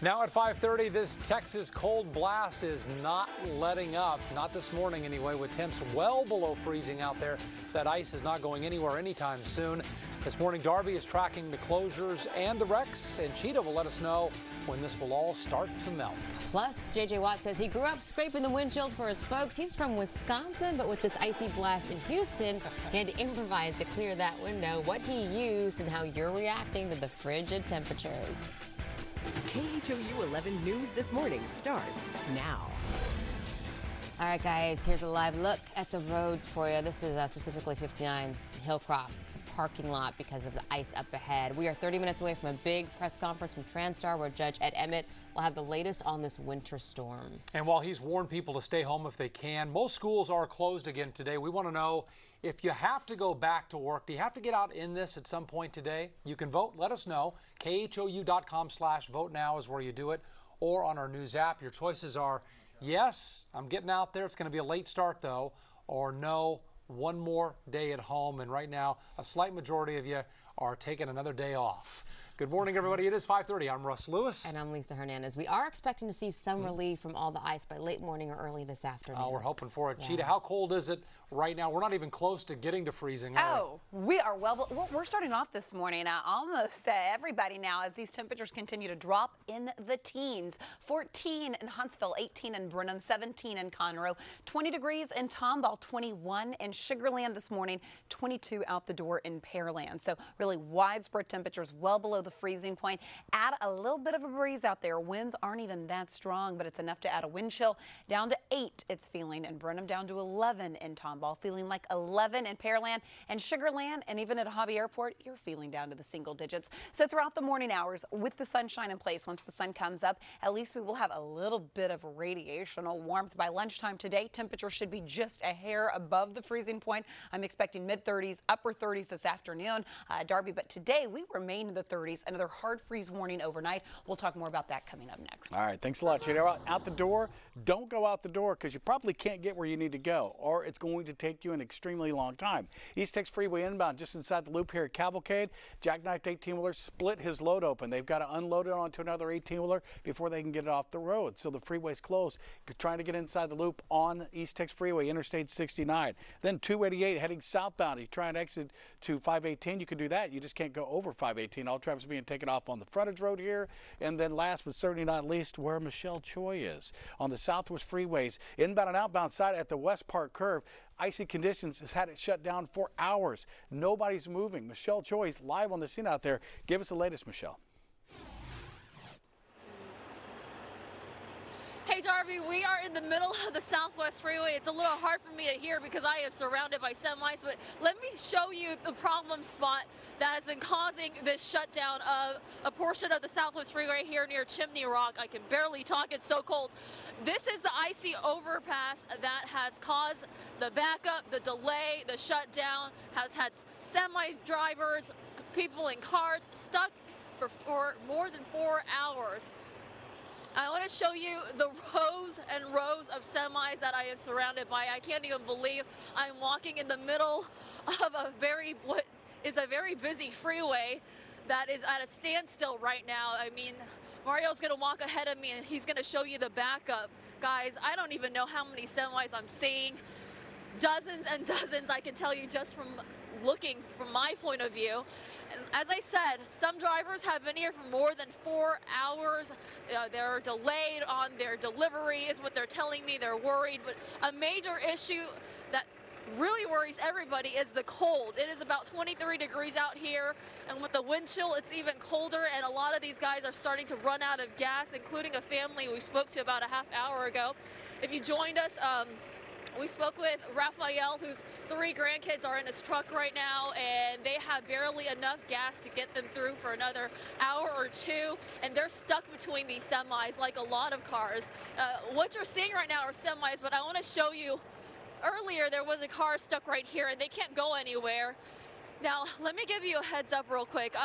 Now at 5:30, this Texas cold blast is not letting up. Not this morning anyway, with temps well below freezing out there. That ice is not going anywhere anytime soon. This morning, Darby is tracking the closures and the wrecks, and Cheetah will let us know when this will all start to melt. Plus, J.J. Watt says he grew up scraping the windshield for his folks. He's from Wisconsin, but with this icy blast in Houston, he had to improvise to clear that window. What he used and how you're reacting to the frigid temperatures. KHOU 11 News This Morning starts now. All right, guys, here's a live look at the roads for you. This is specifically 59 Hillcroft. It's a parking lot because of the ice up ahead. We are 30 minutes away from a big press conference from Transtar where Judge Ed Emmett will have the latest on this winter storm. And while he's warned people to stay home if they can, most schools are closed again today. We want to know, if you have to go back to work, do you have to get out in this at some point today? You can vote. Let us know. KHOU.com/vote now is where you do it, or on our news app. Your choices are yes, I'm getting out there. It's going to be a late start, though, or no, one more day at home. And right now, a slight majority of you are taking another day off. Good morning, everybody. It is 5:30. I'm Russ Lewis. And I'm Lisa Hernandez. We are expecting to see some relief from all the ice by late morning or early this afternoon. We're hoping for it. Yeah. Cheetah, how cold is it right now? We're not even close to getting to freezing. We are we're starting off this morning almost everybody now as these temperatures continue to drop in the teens. 14 in Huntsville, 18 in Brenham, 17 in Conroe, 20 degrees in Tomball, 21 in Sugar Land this morning, 22 out the door in Pearland. So really widespread temperatures well below the freezing point. Add a little bit of a breeze out there. Winds aren't even that strong, but it's enough to add a wind chill. Down to 8 it's feeling in Brenham, down to 11 in Tomball, feeling like 11 in Pearland and Sugar Land, and even at Hobby Airport, you're feeling down to the single digits. So throughout the morning hours, with the sunshine in place, once the sun comes up, at least we will have a little bit of radiational warmth. By lunchtime today, temperature should be just a hair above the freezing point. I'm expecting mid-30s, upper 30s this afternoon, Darby, but today we remain in the 30s. Another hard freeze warning overnight. We'll talk more about that coming up next. All right, thanks a lot, Cheetah. Out the door, don't go out the door because you probably can't get where you need to go, or it's going to take you an extremely long time. East Texas Freeway inbound just inside the loop here at Cavalcade. Jackknifed 18-wheeler split his load open. They've got to unload it onto another 18-wheeler before they can get it off the road. So the freeway's closed. You're trying to get inside the loop on East Texas Freeway, Interstate 69. Then 288 heading southbound. You try and exit to 518. You can do that. You just can't go over 518. All traffic's being taken off on the frontage road here. And then last but certainly not least, where Michelle Choi is. On the southwest freeways, inbound and outbound side at the West Park curve. Icy conditions has had it shut down for hours. Nobody's moving. Michelle Choi's live on the scene out there. Give us the latest, Michelle. Hey Darby, we are in the middle of the Southwest Freeway. It's a little hard for me to hear because I am surrounded by semis, but let me show you the problem spot that has been causing this shutdown of a portion of the Southwest Freeway here near Chimney Rock. I can barely talk, it's so cold. This is the icy overpass that has caused the backup, the delay, the shutdown, has had semi drivers, people in cars stuck for more than 4 hours. I want to show you the rows and rows of semis that I am surrounded by. I can't even believe I'm walking in the middle of what is a very busy freeway that is at a standstill right now. I mean, Mario's going to walk ahead of me and he's going to show you the backup. Guys, I don't even know how many semis I'm seeing. Dozens and dozens, I can tell you just from looking from my point of view. And as I said, some drivers have been here for more than 4 hours. They're delayed on their delivery is what they're telling me. They're worried. But a major issue that really worries everybody is the cold. It is about 23 degrees out here, and with the wind chill, it's even colder, and a lot of these guys are starting to run out of gas, including a family we spoke to about a half hour ago. If you joined us, we spoke with Raphael, whose 3 grandkids are in his truck right now, and they have barely enough gas to get them through for another hour or 2, and they're stuck between these semis like a lot of cars. What you're seeing right now are semis, but I want to show you, earlier there was a car stuck right here, and they can't go anywhere. Now, let me give you a heads up real quick.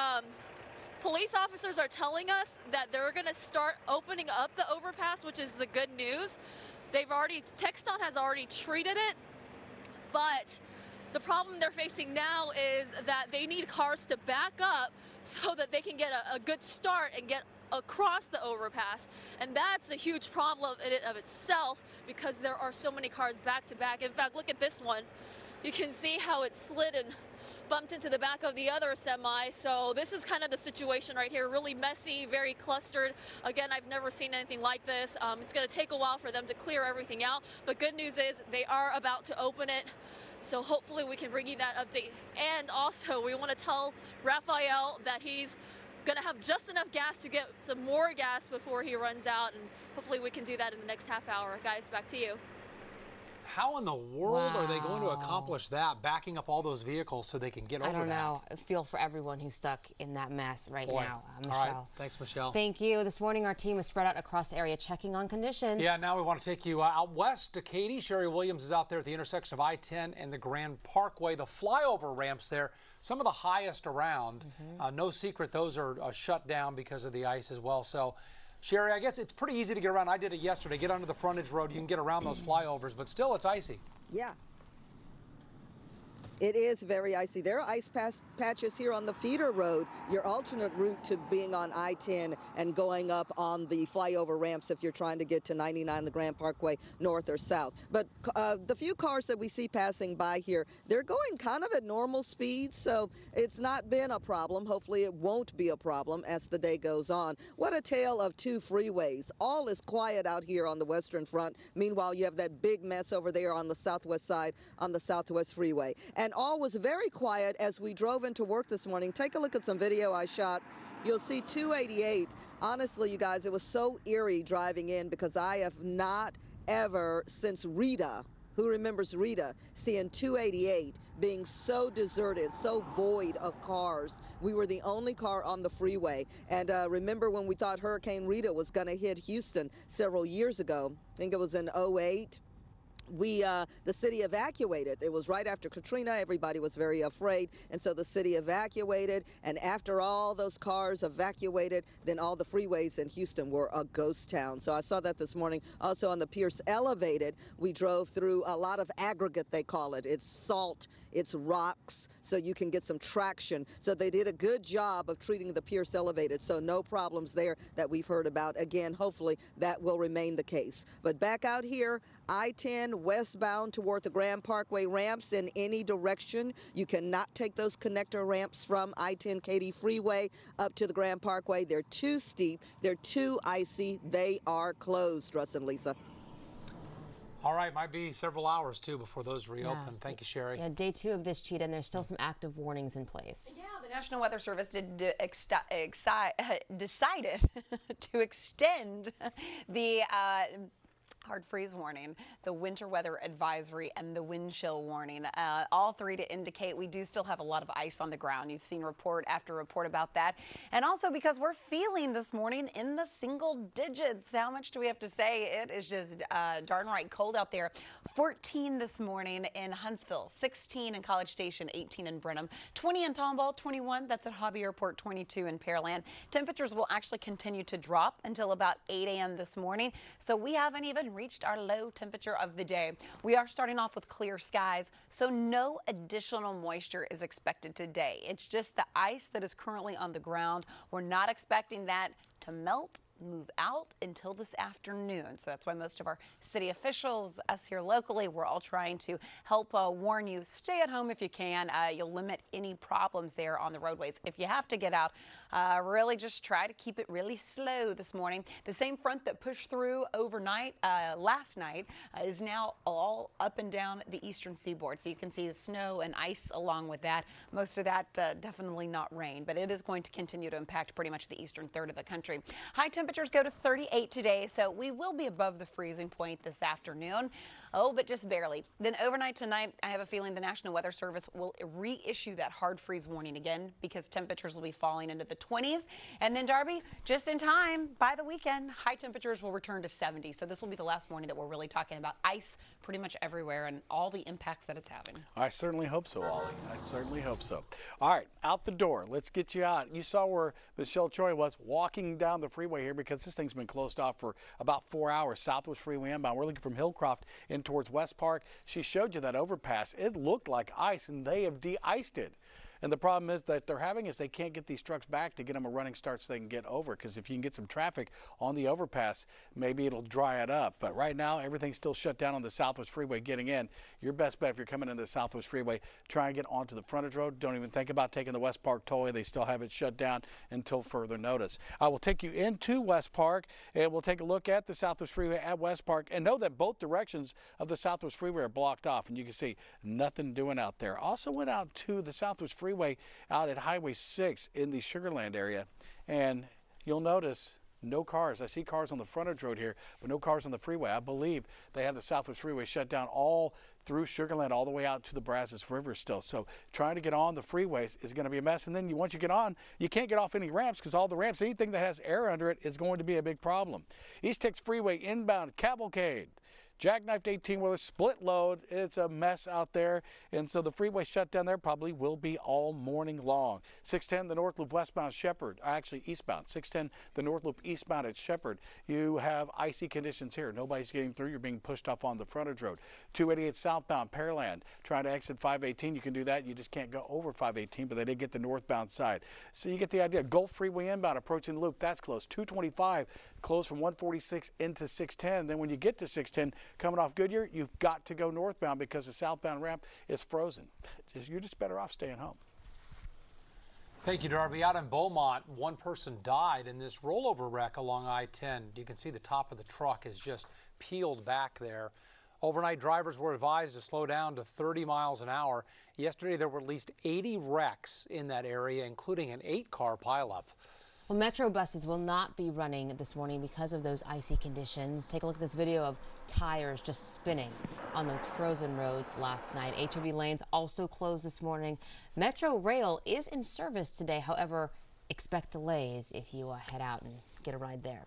Police officers are telling us that they're going to start opening up the overpass, which is the good news. TxDOT has already treated it, but the problem they're facing now is that they need cars to back up so that they can get a good start and get across the overpass, and that's a huge problem in and of itself because there are so many cars back to back. In fact, look at this one. You can see how it slid and bumped into the back of the other semi. So this is kind of the situation right here. Really messy, very clustered. Again, I've never seen anything like this. It's going to take a while for them to clear everything out, but good news is they are about to open it. So hopefully we can bring you that update. And also we want to tell Raphael that he's going to have just enough gas to get some more gas before he runs out, and hopefully we can do that in the next half hour. Guys, back to you. How in the world are they going to accomplish that, backing up all those vehicles so they can get over that? I don't know. I feel for everyone who's stuck in that mess right now. Michelle. All right. Thanks, Michelle. Thank you. This morning, our team is spread out across the area checking on conditions. Yeah, now we want to take you out west to Katy. Sherry Williams is out there at the intersection of I-10 and the Grand Parkway. The flyover ramps there, some of the highest around. No secret, those are shut down because of the ice as well. So, Sherry, I guess it's pretty easy to get around. I did it yesterday. Get onto the frontage road. You can get around those flyovers, but still it's icy. Yeah. It is very icy. There are ice patches here on the feeder road, your alternate route to being on I-10 and going up on the flyover ramps if you're trying to get to 99, the Grand Parkway, north or south. But the few cars that we see passing by here, they're going kind of at normal speeds, so it's not been a problem. Hopefully it won't be a problem as the day goes on. What a tale of two freeways. All is quiet out here on the western front. Meanwhile, you have that big mess over there on the southwest side on the Southwest Freeway. And all was very quiet as we drove into work this morning. Take a look at some video I shot. You'll see 288. Honestly, you guys, it was so eerie driving in because I have not ever since Rita, who remembers Rita, seeing 288 being so deserted, so void of cars. We were the only car on the freeway. And remember when we thought Hurricane Rita was going to hit Houston several years ago? I think it was in 2008. The city evacuated. It was right after Katrina. Everybody was very afraid, and so the city evacuated. And after all those cars evacuated, then all the freeways in Houston were a ghost town. So I saw that this morning. Also on the Pierce Elevated, we drove through a lot of aggregate, they call it. It's salt, it's rocks, so you can get some traction. So they did a good job of treating the Pierce Elevated, so no problems there that we've heard about. Again, hopefully that will remain the case. But back out here, I-10 westbound toward the Grand Parkway ramps in any direction. You cannot take those connector ramps from I-10 Katy Freeway up to the Grand Parkway. They're too steep. They're too icy. They are closed, Russ and Lisa. All right, might be several hours, too, before those reopen. Thank you, Sherry. Yeah, day 2 of this cheat, and there's still some active warnings in place. Yeah, the National Weather Service decided to extend the hard freeze warning, the winter weather advisory, and the wind chill warning. All three to indicate we do still have a lot of ice on the ground. You've seen report after report about that. And also because we're feeling this morning in the single digits. How much do we have to say? It is just darn right cold out there. 14 this morning in Huntsville, 16 in College Station, 18 in Brenham, 20 in Tomball, 21, that's at Hobby Airport, 22 in Pearland. Temperatures will actually continue to drop until about 8 a.m. this morning. So we haven't even reached our low temperature of the day. We are starting off with clear skies, so no additional moisture is expected today. It's just the ice that is currently on the ground. We're not expecting that to melt, move out until this afternoon. So that's why most of our city officials, us here locally, we're all trying to help warn you, stay at home if you can. You'll limit any problems there on the roadways. If you have to get out, really just try to keep it really slow this morning. The same front that pushed through overnight last night is now all up and down the eastern seaboard. So you can see the snow and ice along with that. Most of that definitely not rain, but it is going to continue to impact pretty much the eastern third of the country. High temperatures go to 38 today, so we will be above the freezing point this afternoon. Oh, but just barely. Then overnight tonight, I have a feeling the National Weather Service will reissue that hard freeze warning again because temperatures will be falling into the 20s. And then, Darby, just in time, by the weekend, high temperatures will return to 70. So this will be the last morning that we're really talking about ice pretty much everywhere and all the impacts that it's having. I certainly hope so, Ollie. I certainly hope so. All right, out the door. Let's get you out. You saw where Michelle Choi was walking down the freeway here because this thing's been closed off for about 4 hours. Southwest Freeway inbound. We're looking from Hillcroft in towards West Park. She showed you that overpass. It looked like ice, and they have de-iced it. And the problem is that they're having is they can't get these trucks back to get them a running start so they can get over, because if you can get some traffic on the overpass, maybe it'll dry it up. But right now, everything's still shut down on the Southwest Freeway getting in. Your best bet if you're coming into the Southwest Freeway, try and get onto the frontage road. Don't even think about taking the West Park tollway. They still have it shut down until further notice. I will take you into West Park, and we'll take a look at the Southwest Freeway at West Park, and know that both directions of the Southwest Freeway are blocked off, and you can see nothing doing out there. Also went out to the Southwest Freeway out at Highway 6 in the Sugar Land area, and you'll notice no cars. I see cars on the frontage road here, but no cars on the freeway. I believe they have the Southwest Freeway shut down all through Sugar Land all the way out to the Brazos River still. So trying to get on the freeways is going to be a mess. And then once you get on, you can't get off any ramps, because all the ramps, anything that has air under it is going to be a big problem. East Texas Freeway inbound Cavalcade. Jackknifed 18-wheeler split load. It's a mess out there, and so the freeway shutdown there probably will be all morning long. 610 the North Loop westbound Shepherd, actually eastbound. 610 the North Loop eastbound at Shepherd. You have icy conditions here. Nobody's getting through. You're being pushed off on the frontage road. 288 southbound Pearland, trying to exit 518. You can do that. You just can't go over 518, but they did get the northbound side. So you get the idea. Gulf Freeway inbound approaching the loop. That's closed. 225 closed from 146 into 610. Then when you get to 610, coming off Goodyear, you've got to go northbound because the southbound ramp is frozen. You're just better off staying home. Thank you, Darby. Out in Beaumont, one person died in this rollover wreck along I-10. You can see the top of the truck is just peeled back there. Overnight, drivers were advised to slow down to 30 miles an hour. Yesterday, there were at least 80 wrecks in that area, including an 8-car pileup. Well, Metro buses will not be running this morning because of those icy conditions. Take a look at this video of tires just spinning on those frozen roads last night. HOV lanes also closed this morning. Metro Rail is in service today. However, expect delays if you head out and get a ride there.